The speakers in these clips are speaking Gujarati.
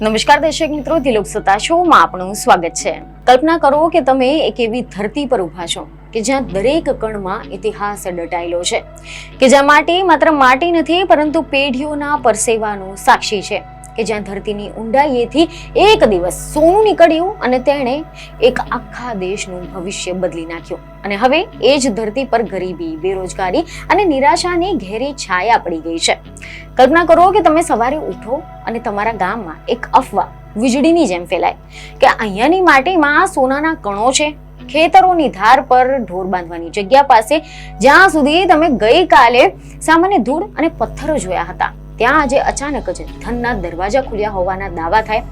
નમસ્કાર દર્શક મિત્રો, દિલોક સત્તા શોમાં આપનું સ્વાગત છે. કલ્પના કરો કે તમે એક એવી ધરતી પર ઊભા છો કે જ્યાં દરેક કણમાં ઇતિહાસ દટાયેલો છે, કે જ્યાં માટી માત્ર માટી નથી પરંતુ પેઢીઓના પરસેવાનો સાક્ષી છે, કે જ્યાં ધરતીની ઊંડાઈએથી એક દિવસ સોનું નીકળ્યું અને તેણે એક આખા દેશનું ભવિષ્ય બદલી નાખ્યું. અને હવે એ જ ધરતી પર ગરીબી, બેરોજગારી અને નિરાશાની ઘેરી છાયા પડી ગઈ છે. કલ્પના કરો કે તમે સવારે ઉઠો અને તમારા ગામમાં એક અફવા વીજળીની જેમ ફેલાય કે અહીંયાની માટીમાં સોનાના કણો છે. ખેતરોની ધાર પર ઢોર બાંધવાની જગ્યા પાસે જ્યાં સુધી તમે ગઈકાલે સામાન્ય ધૂળ અને પથ્થરો જોયા હતા, ત્યાં આજે અચાનક જ ધનના દરવાજા ખુલ્યા હોવાના દાવા થાય.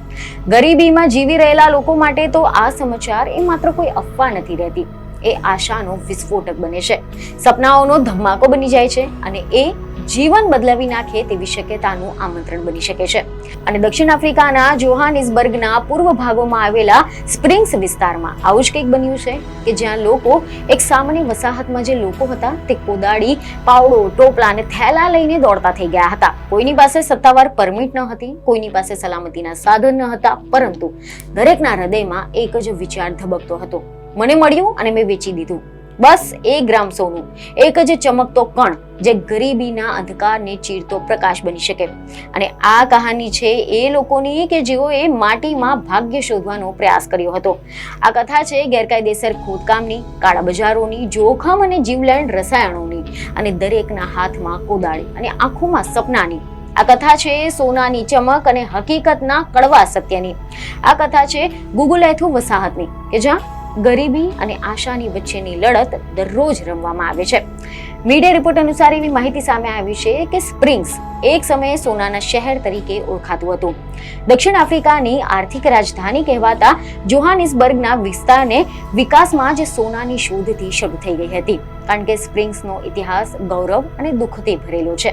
ગરીબીમાં જીવી રહેલા લોકો માટે તો આ સમાચાર એ માત્ર કોઈ અફવા નથી રહેતી, એ આશાનો વિસ્ફોટક બને છે, સપનાઓનો ધમાકો બની જાય છે અને એ જીવન બદલાવી નાખે તેવી શક્યતાનું આમંત્રણ બની શકે છે. અને દક્ષિણ આફ્રિકાના જોહાનિસબર્ગના પૂર્વ ભાગોમાં આવેલા સ્પ્રિંગ્સ વિસ્તારમાં આવું જ કંઈક બન્યું છે કે જ્યાં લોકો એક સામાન્ય વસાહતમાં જે લોકો હતા તે કોદાળી, પાવડો, ટોપલા અને થેલા લઈને દોડતા થઈ ગયા હતા. કોઈની પાસે સત્તાવાર પરમિટ ન હતી, કોઈની પાસે સલામતીના સાધન ન હતા, પરંતુ દરેકના હૃદયમાં એક જ વિચાર ધબકતો હતો: મને મળ્યું અને મેં વેચી દીધું. બસ 1 ગ્રામ સોનું, એક જ ચમકતો કણ જે ગરીબીના અંધકારને ચીરતો પ્રકાશ બની શકે. અને આ કહાની છે એ લોકોની કે જેઓએ માટીમાં ભાગ્ય શોધવાનો પ્રયાસ કર્યો હતો. આ કથા છે ગેરકાયદેસર ખોદકામની, કાળા બજારોની, જોખમ અને જીવલેણ રસાયણોની, અને દરેકના હાથમાં કોદાળી અને આંખોમાં સપનાની. આ કથા છે સોનાની ચમક અને હકીકતના કડવા સત્યની. આ કથા છે ગુગુલેથુ વસાહતની કે જ્યાં ગરીબી અને આશાની વચ્ચેની લડત દરરોજ રમવામાં આવે છે. મીડિયા રિપોર્ટ અનુસાર એવી માહિતી સામે આવી છે કે સ્પ્રિંગ્સ એક સમયે સોનાના શહેર તરીકે ઓળખાતું હતું. દક્ષિણ આફ્રિકાની આર્થિક રાજધાની કહેવાતા જોહાનિસબર્ગના વિસ્તારને વિકાસમાં જ સોનાની શોધથી શરૂ થઈ ગઈ હતી, કારણ કે સ્પ્રિંગ્સનો ઇતિહાસ ગૌરવ અને દુઃખથી ભરેલો છે.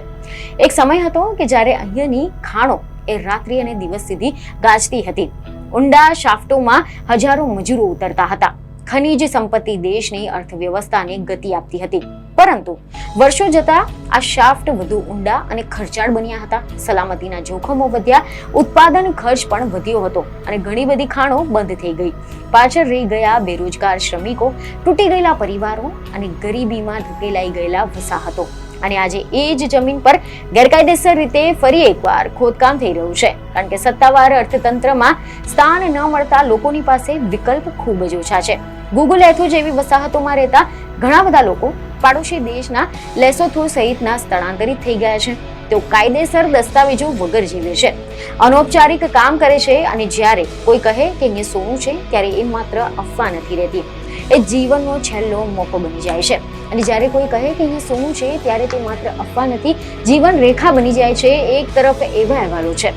એક સમય હતો કે જ્યારે અહીંયાની ખાણો એ રાત્રિ અને દિવસ સુધી ગાજતી હતી. ઊંડા શાફ્ટોમાં હજારો મજૂરો ઉતરતા હતા. ખનીજ સંપત્તિ દેશની અર્થવ્યવસ્થાને ગતિ આપતી હતી. પરંતુ વર્ષો જતા આ શાફ્ટ વધુ ઊંડા અને ખર્ચાળ બન્યા હતા. સલામતીના જોખમો વધ્યા, ઉત્પાદન ખર્ચ પણ વધ્યો હતો અને ઘણી બધી ખાણો બંધ થઈ ગઈ. પાછળ રહી ગયા બેરોજગાર શ્રમિકો, તૂટી ગયેલા પરિવારો અને ગરીબીમાં ધકેલાઈ ગયેલા વસાહતો. અને આજે એ જ જમીન પર ગેરકાયદેસર રીતે ફરી એકવાર ખોદકામ થઈ રહ્યું છે, કારણ કે સત્તાવાર અર્થતંત્રમાં સ્થાન ન મળતા લોકોની પાસે વિકલ્પ ખૂબ જ ઓછા છે. ગુગુલેથુ જેવી વસાહતોમાં રહેતા ઘણા બધા લોકો પાડોશી દેશના લેસોથો સહિતના સ્થળાંતરિત થઈ ગયા છે. તેઓ કાયદેસર દસ્તાવેજો વગર જીવે છે, અનૌપચારિક કામ કરે છે, અને જ્યારે કોઈ કહે કે અહીંયા સોનું છે ત્યારે એ માત્ર અફવા નથી રહેતી, એ જીવનનો છેલ્લો મોકો બની જાય છે. અને જ્યારે કોઈ કહે કે અહીંયા સોનું છે ત્યારે તે માત્ર અફવા નથી, જીવન રેખા બની જાય છે. એક તરફ એવા અહેવાલો છે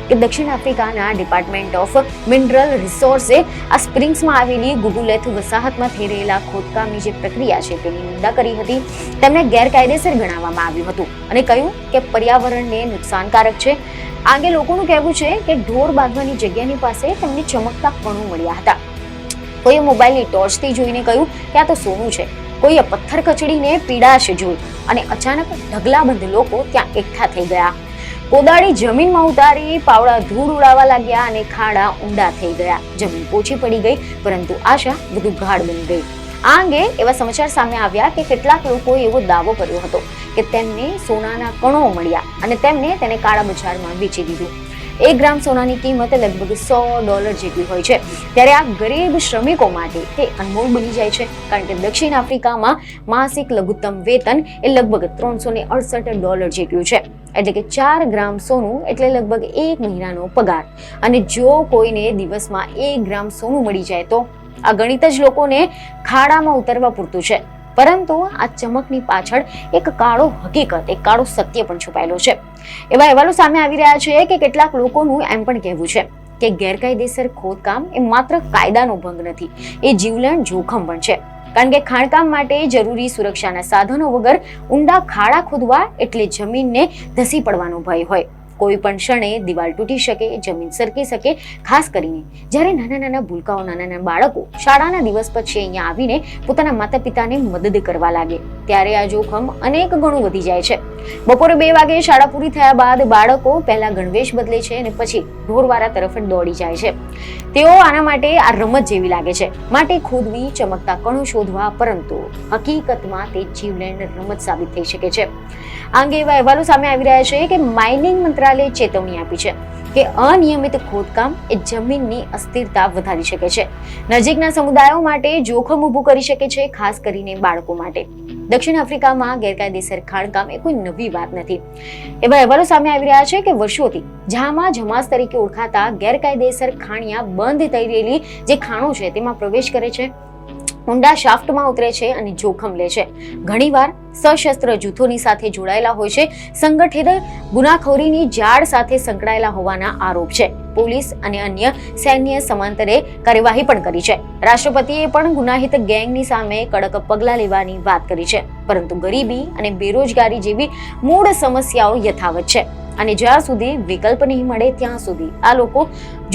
કે દક્ષિણ આફ્રિકાના ડિપાર્ટમેન્ટ ઓફ મિનરલ રિસોર્સે આ સ્પ્રિંગ્સમાં આવેલી ગુગુલેથુ વસાહતમાં થઈ રહેલા ખોદકામની જે પ્રક્રિયા છે તેની નિંદા કરી હતી. તેમને ગેરકાયદેસર ગણાવવામાં આવ્યું હતું અને કહ્યું કે પર્યાવરણને નુકસાનકારક છે. આગે લોકોનું કહેવું છે કે ઢોર બાંધવાની જગ્યાની પાસે તેમને ચમકતા કણો મળ્યા હતા. કોઈએ મોબાઈલની ટોર્ચથી જોઈને કહ્યું કે આ તો સોનું છે. કોઈએ પથ્થર કચડીને પીડાશ જોઈ અને અચાનક ઢગલાબંધ લોકો ત્યાં એકઠા થઈ ગયા. કોદાળી જમીનમાં ઉતારી, પાવડા ધૂળ ઉડાવવા લાગ્યા અને ખાડા ઊંડા થઈ ગયા. જમીન પોચી પડી ગઈ, પરંતુ આશા વધુ ગાઢ બની ગઈ. આ અંગે એવા સમાચાર સામે આવ્યા કે કેટલાક લોકોએ એવો દાવો કર્યો હતો કે તેમને સોનાના કણો મળ્યા અને તેમને તેને કાળા બજારમાં વેચી દીધું. 1 ગ્રામ સોનાની કિંમત લગભગ $100 જેટલી હોય છે, ત્યારે આ ગરીબ શ્રમિકો માટે તે અનમોલ બની જાય છે, કારણ કે દક્ષિણ આફ્રિકામાં માસિક લઘુત્તમ વેતન એ લગભગ $368 જેટલું છે. એટલે કે 4 ગ્રામ સોનું એટલે લગભગ 1 મહિનાનો પગાર. અને જો કોઈને દિવસમાં 1 ગ્રામ સોનું મળી જાય તો આ ગણિત જ લોકોને ખાડામાં ઉતરવા પૂરતું છે. પરંતુ આ ચમકની પાછળ એક કાળો હકીકત, એક કાળો સત્ય પણ છુપાયેલો છે. એવા અહેવાલો સામે આવી રહ્યા છે કે કેટલાક લોકોનું એમ પણ કહેવું છે કે ગેરકાયદેસર ખોદકામ એ માત્ર કાયદાનો ભંગ નથી, એ જીવલેણ જોખમ પણ છે. કારણ કે ખાણકામ માટે જરૂરી સુરક્ષાના સાધનો વગર ઊંડા ખાડા ખોદવા એટલે જમીનને ધસી પડવાનો ભય હોય. કોઈ પણ ક્ષણે દિવાલ તૂટી શકે, જમીન સરકી શકે. ખાસ કરીને જ્યારે નાના નાના ભૂલકાઓ, નાના નાના બાળકો શાળાના દિવસ પછી અહીંયા આવીને પોતાના માતા પિતાને મદદ કરવા લાગે ત્યારે આ જોખમ અનેક ગણું વધી જાય છે. બપોરે 2 વાગે શાળા પૂરી થયા બાદ બાળકો પહેલા ગણવેશ બદલે છે અને પછી ઢોરવાળા તરફ દોડી જાય છે. તેઓ આના માટે આ રમત જેવી લાગે છે. માટે ખોદવી, ચમકતા કણો શોધવા, પરંતુ હકીકતમાં તે જીવલેણ રમત સાબિત થઈ શકે છે. આ અંગે એવા અહેવાલો સામે આવી રહ્યા છે કે માઇનિંગ મંત્રાલયે ચેતવણી આપી છે કે અનિયમિત ખોદકામ એ જમીનની અસ્થિરતા વધારી શકે છે, નજીકના સમુદાયો માટે જોખમ ઊભું કરી શકે છે, ખાસ કરીને બાળકો માટે. દક્ષિણ આફ્રિકામાં ગેરકાયદેસર ખાણકામ એ કોઈ નવી વાત નથી. એવા અહેવાલો સામે આવી રહ્યા છે કે વર્ષોથી જામા જમાસ તરીકે ઓળખાતા ગેરકાયદેસર ખાણિયા બંધ થઈ રહેલી જે ખાણો છે તેમાં પ્રવેશ કરે છે, ઊંડા શાફ્ટમાં ઉતરે છે અને જોખમ લે છે. ઘણીવાર સશસ્ત્ર જૂથોની સાથે જોડાયેલા હોય છે, સંગઠિત ગુનાખોરીની જાળ સાથે સંકળાયેલા હોવાના આરોપ છે. પોલીસ અને અન્ય સૈન્ય સમાંતરે કાર્યવાહી પણ કરી છે. રાષ્ટ્રપતિએ પણ ગુનાહિત ગેંગની સામે કડક પગલાં લેવાની વાત કરી છે. પરંતુ ગરીબી અને બેરોજગારી જેવી મૂળ સમસ્યાઓ યથાવત છે અને જ્યાં સુધી વિકલ્પ નહીં મળે ત્યાં સુધી આ લોકો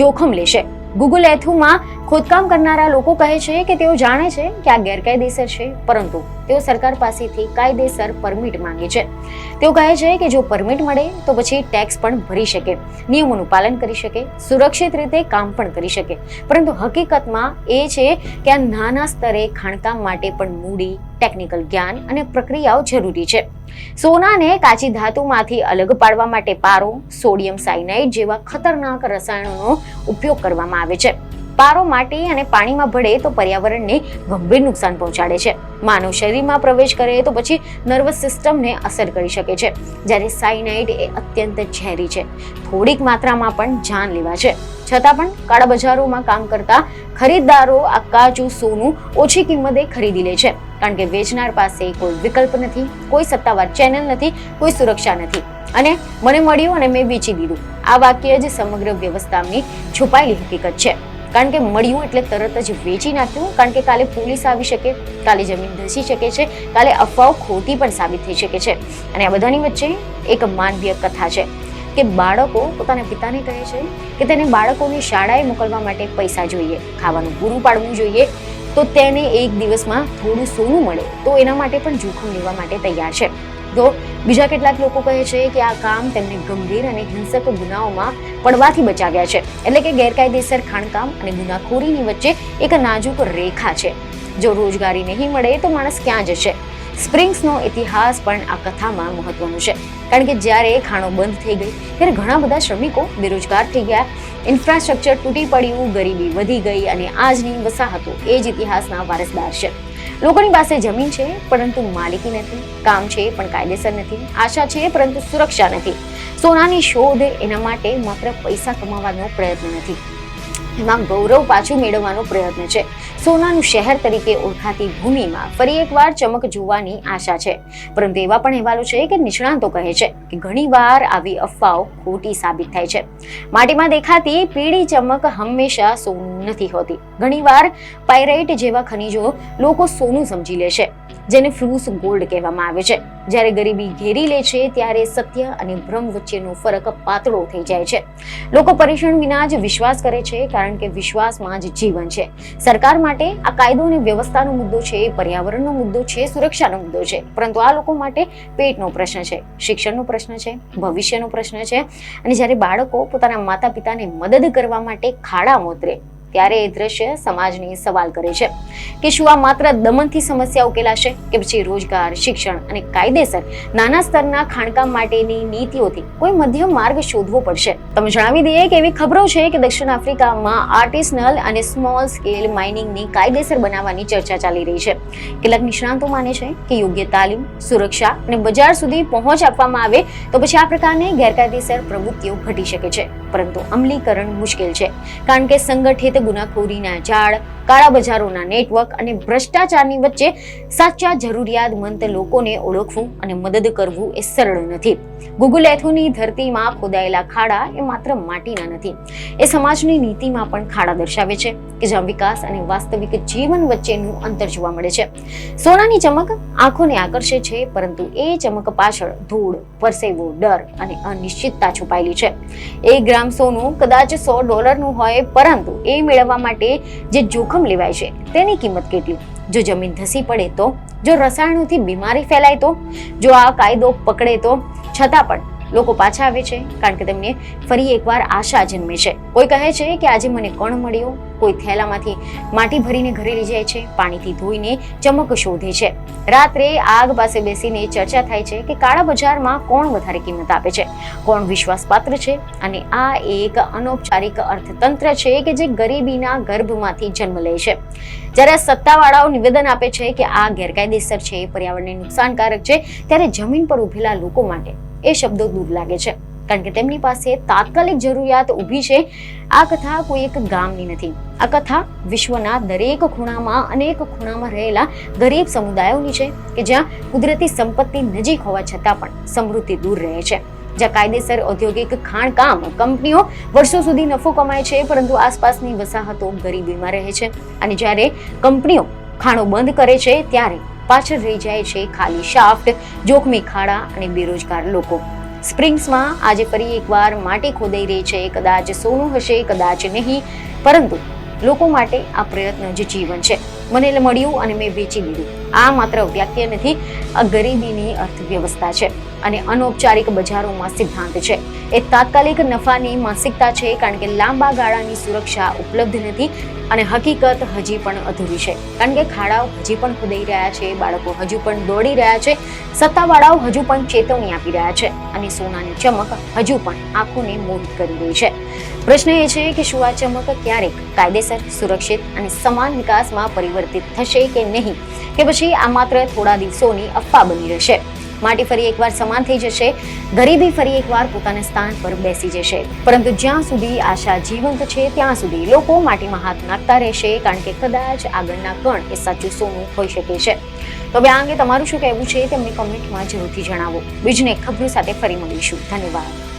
જોખમ લેશે. ગૂગલ એર્થમાં ખોદકામ કરનારા લોકો કહે છે કે તેઓ જાણે છે કે આ ગેરકાયદેસર છે, પરંતુ તેઓ સરકાર પાસેથી કાયદેસર પરમિટ માંગે છે. તેઓ કહે છે કે જો પરમિટ મળે તો પછી ટેક્સ પણ ભરી શકે, નિયમોનું પાલન કરી શકે, સુરક્ષિત રીતે કામ પણ કરી શકે. પરંતુ હકીકતમાં એ છે કે આ નાના સ્તરે ખાણકામ માટે પણ મૂડી, ટેકનિકલ જ્ઞાન અને પ્રક્રિયાઓ જરૂરી છે. સોનાને કાચી ધાતુમાંથી અલગ પાડવા માટે પારો, સોડિયમ સાયનાઇડ જેવા ખતરનાક રસાયણોનો ઉપયોગ કરવામાં આવે છે. પારો માટી અને પાણીમાં ભળે તો પર્યાવરણને ગંભીર નુકસાન પહોંચાડે છે. માનવ શરીરમાં પ્રવેશ કરે તો પછી નર્વસ સિસ્ટમને અસર કરી શકે છે, જ્યારે સાયનાઇડ એ અત્યંત ઝેરી છે. થોડીક માત્રામાં પણ જાનલેવા છે. છતાં પણ કાળા બજારોમાં કામ કરતા ખરીદદારો આ કાચું સોનું ઓછી કિંમતે ખરીદી લે છે, કારણ કે વેચનાર પાસે કોઈ વિકલ્પ નથી, કોઈ સત્તાવાર ચેનલ નથી, કોઈ સુરક્ષા નથી. અને મને મળ્યું અને મેં વેચી દીધું, આ વાક્ય જ સમગ્ર વ્યવસ્થાની છુપાયેલી હકીકત છે. કારણ કે મળ્યું એટલે તરત જ વેચી નાખ્યું, કારણ કે કાલે પોલીસ આવી શકે, કાલે જમીન ધસી શકે છે, કાલે અફવાઓ ખોટી પણ સાબિત થઈ શકે છે. અને આ બધાની વચ્ચે એક માનવીય કથા છે કે બાળકો પોતાના પિતાને કહે છે કે તેને બાળકોને શાળાએ મોકલવા માટે પૈસા જોઈએ, ખાવાનું પૂરું પાડવું જોઈએ, તો તેને એક દિવસમાં થોડું સોનું મળે તો એના માટે પણ જોખમ લેવા માટે તૈયાર છે. તો બીજા કેટલાક લોકો કહે છે કે આ કામ તેમને ગંભીર અને હિંસક ગુનાઓમાં પડવાથી બચાવ્યા છે. એટલે કે ગેરકાયદેસર ખાણકામ અને ગુનાખોરીની વચ્ચે એક નાજુક રેખા છે. જો રોજગારી નહીં મળે તો માણસ ક્યાં જશે? સ્પ્રિંગ્સનો ઇતિહાસ પણ આ કથામાં મહત્વનો છે, કારણ કે જ્યારે ખાણો બંધ થઈ ગઈ ત્યારે ઘણા બધા શ્રમિકો બેરોજગાર થઈ ગયા, ઇન્ફ્રાસ્ટ્રક્ચર તૂટી પડ્યું, ગરીબી વધી ગઈ અને આજની વસાહતો એ જ ઇતિહાસના વારસદાર છે. લોકોની પાસે જમીન છે પરંતુ માલિકી નથી, કામ છે પણ કાયદેસર નથી, આશા છે પરંતુ સુરક્ષા નથી. સોનાની શોધ એના માટે માત્ર પૈસા કમાવાનો પ્રયત્ન નથી, એમાં ગૌરવ પાછું મેળવવાનો પ્રયત્ન છે. સોનાનું શહેર તરીકે ઓળખાતી ભૂમિમાં ફરી એકવાર ચમક જોવાની આશા છે. પરંતુ એવા પણ અહેવાલો છે કે નિષ્ણાંતો કહે છે કે ઘણીવાર આવી અફવાઓ ખોટી સાબિત થાય છે. માટીમાં દેખાતી પીળી ચમક હંમેશા સોનું નથી હોતી. ઘણીવાર પાયરાઇટ જેવા ખનિજો લોકો સોનું સમજી લે છે, જેને ફ્લૂસ ગોલ્ડ કહેવામાં આવે છે. જ્યારે ગરીબી ઘેરી લે છે ત્યારે સત્ય અને ભ્રમ વચ્ચેનો ફરક પાતળો થઈ જાય છે. લોકો પરીક્ષણ વિના જ વિશ્વાસ કરે છે, કારણ કે વિશ્વાસમાં જ જીવન છે. સરકાર માટે આ કાયદો અને વ્યવસ્થાનો મુદ્દો છે, પર્યાવરણનો મુદ્દો છે, સુરક્ષાનો મુદ્દો છે. પરંતુ આ લોકો માટે પેટનો પ્રશ્ન છે, શિક્ષણનો પ્રશ્ન છે, ભવિષ્યનો પ્રશ્ન છે. અને જ્યારે બાળકો પોતાના માતા પિતાને મદદ કરવા માટે ખાડામાં ઉતરે ત્યારે એ દ્રશ્ય સમાજને સવાલ કરે છે કે શું આ માત્ર દમનથી સમસ્યા ઉકેલાશે કે પછી રોજગાર, શિક્ષણ અને કાયદેસર નાના સ્તરના ખાણકામ માટેની નીતિઓથી કોઈ મધ્યમ માર્ગ શોધવો પડશે. તમે જણાવી દઈએ કે એવી ખબરો છે કે દક્ષિણ આફ્રિકામાં આર્ટિસનલ અને સ્મોલ સ્કેલ માઇનિંગની કાયદેસર બનાવવાની ચર્ચા ચાલી રહી છે. કેટલાક નિષ્ણાંતો માને છે કે યોગ્ય તાલીમ, સુરક્ષા અને બજાર સુધી પહોંચ આપવામાં આવે તો પછી આ પ્રકારની ગેરકાયદેસર પ્રવૃત્તિઓ ઘટી શકે છે. પરંતુ અમલીકરણ મુશ્કેલ છે, કારણ કે સંગઠિત ગુનાખોરીના જાળ, કાળા બજારોના નેટવર્ક અને ભ્રષ્ટાચારની વચ્ચે સાચા જરૂરિયાતમંદ લોકોને ઓળખવું અને મદદ કરવું એ સરળ નથી. ગૂગલ એર્થની ધરતીમાં ખોદાયેલા ખાડા એ માત્ર માટીના નથી, એ સમાજની નીતિમાં પણ ખાડા દર્શાવે છે કે જ્યાં વિકાસ અને વાસ્તવિક જીવન વચ્ચેનું અંતર જોવા મળે છે. સોનાની ચમક આંખોને આકર્ષે છે, પરંતુ એ ચમક પાછળ ધૂળ, પરસેવો, ડર અને અનિશ્ચિતતા છુપાયેલી છે. 1 ગ્રામ સોનું કદાચ $100 હોય, પરંતુ એ મેળવવા માટે જે જોખમ લેવાય છે તેની કિંમત કેટલી? જો જમીન ધસી પડે તો? જો રસાયણોથી બીમારી ફેલાય તો? જો આ કાયદો પકડે તો? છતાં પણ લોકો પાછા આવે છે, કારણ કે તેમને ફરી એકવાર આશા જન્મે છે. કોઈ કહે છે કે આજે મને કણ મળ્યો, કોઈ થેલામાંથી માટી ભરીને ઘરે લઈ જાય છે, પાણીથી ધોઈને ચમક શોધે છે. રાત્રે આગ પાસે બેસીને ચર્ચા થાય છે કે કાળા બજારમાં કોણ વધારે કિંમત આપે છે, કોણ વિશ્વાસપાત્ર છે. અને આ એક અનૌપચારિક અર્થતંત્ર છે કે જે ગરીબીના ગર્ભમાંથી જન્મ લે છે. જ્યારે સત્તાવાળાઓ નિવેદન આપે છે કે આ ગેરકાયદેસર છે, પર્યાવરણને નુકસાનકારક છે, ત્યારે જમીન પર ઉભેલા લોકો માટે એ શબ્દો દૂર લાગે છે, કારણ કે તેમની પાસે તાત્કાલિક જરૂરિયાત ઊભી છે. આ કથા કોઈ એક ગામની નથી. આ કથા વિશ્વના દરેક ખૂણામાં, અનેક ખૂણામાં રહેલા ગરીબ સમુદાયોની છે કે જ્યાં કુદરતી સંપત્તિ નજીક હોવા છતાં પણ સમૃદ્ધિ દૂર રહે છે. જ્યાં કાયદેસર ઔદ્યોગિક ખાણકામ કંપનીઓ વર્ષો સુધી નફો કમાય છે, પરંતુ આસપાસની વસાહતો ગરીબીમાં રહે છે. અને જ્યારે કંપનીઓ ખાણો બંધ કરે છે, ત્યારે પાછળ રહી જાય છે ખાલી શાફ્ટ, જોખમી ખાડા અને બેરોજગાર લોકો. સ્પ્રિંગ્સમાં આજે ફરી એકવાર માટી ખોદાઈ રહી છે. કદાચ સોનું હશે, કદાચ નહીં, પરંતુ લોકો માટે આ પ્રયત્ન જ જીવન છે. મને મળ્યું અને મેં વેચી દીધું, આ માત્ર વાક્ય નથી, આ ગરીબીની અર્થવ્યવસ્થા છે. અને અનૌપચારિક બજારોમાં સિદ્ધાંત છે. એ તાત્કાલિક નફાની માનસિકતા છે, કારણ કે લાંબા ગાળાની સુરક્ષા ઉપલબ્ધ નથી. અને હકીકત હજી પણ અધૂરી છે, કારણ કે ખાડાઓ હજી પણ ખોદાઈ રહ્યા છે, બાળકો હજુ પણ દોડી રહ્યા છે, સત્તાવાળાઓ હજુ પણ ચેતવણી આપી રહ્યા છે, અને સોનાની ચમક હજુ પણ આંખોને મોહિત કરી રહી છે. પ્રશ્ન એ છે કે શું આ ચમક ક્યારેક કાયદેસર, સુરક્ષિત અને સમાન વિકાસમાં પરિવર્તિત થશે કે નહીં, કે પછી આ માત્ર થોડા દિવસોની અફવા બની રહેશે? માટી ફરી એકવાર સમાન થઈ જશે, ગરીબી ફરી એકવાર પોતાના સ્થાન પર બેસી જશે, પરંતુ જ્યાં સુધી આશા જીવંત છે ત્યાં સુધી લોકો માટીમાં હાથ નાખતા રહેશે, કારણ કે કદાચ આગળના કણ એ સાચું સોનું હોઈ શકે છે. તો હવે આ અંગે તમારું શું કહેવું છે તે અમને કોમેન્ટમાં જરૂરથી જણાવો. બીજને ખબરો સાથે ફરી મળીશું. ધન્યવાદ.